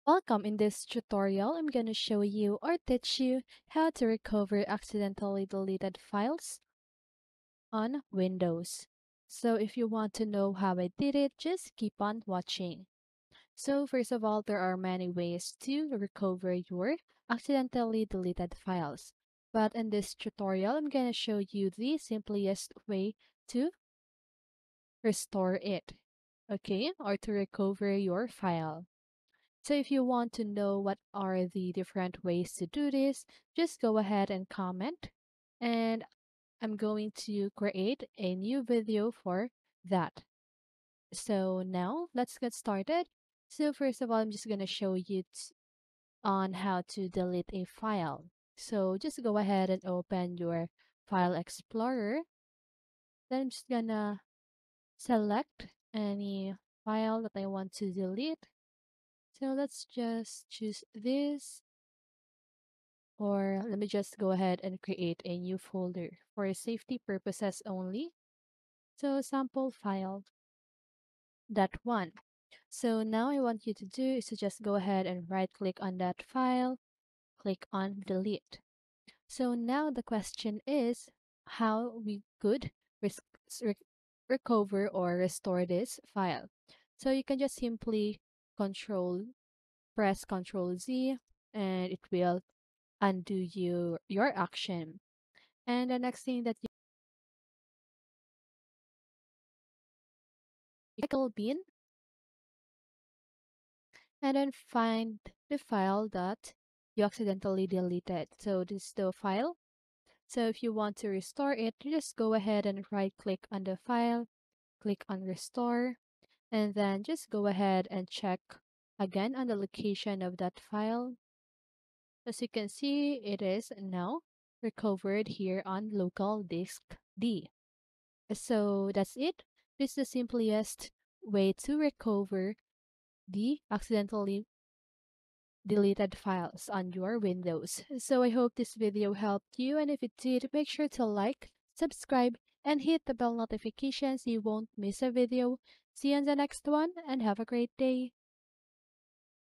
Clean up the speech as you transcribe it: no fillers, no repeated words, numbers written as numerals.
Welcome. In this tutorial, I'm going to show you or teach you how to recover accidentally deleted files on Windows. So if you want to know how I did it, just keep on watching. So first of all, there are many ways to recover your accidentally deleted files. But in this tutorial, I'm going to show you the simplest way to restore it, okay, or to recover your file. So if you want to know what are the different ways to do this, just go ahead and comment. And I'm going to create a new video for that. So now let's get started. So first of all, I'm just going to show you on how to delete a file. So just go ahead and open your File Explorer. Then I'm just going to select any file that I want to delete. So let's just choose this. Or let me just go ahead and create a new folder for safety purposes only. So sample file that one. So now I want you to do is to just go ahead and right click on that file, click on delete. So now the question is how we could res- rec- recover or restore this file. So you can just simply control press Control Z and it will undo your action. And the next thing that you can bin and then find the file that you accidentally deleted. So this is the file. So if you want to restore it, you just go ahead and right click on the file, click on restore, and then just go ahead and check again on the location of that file. As you can see, it is now recovered here on local disk D. So that's it. This is the simplest way to recover the accidentally deleted files on your Windows. So I hope this video helped you, and if it did, make sure to like, subscribe, and hit the bell notification so you won't miss a video. See you in the next one, and have a great day.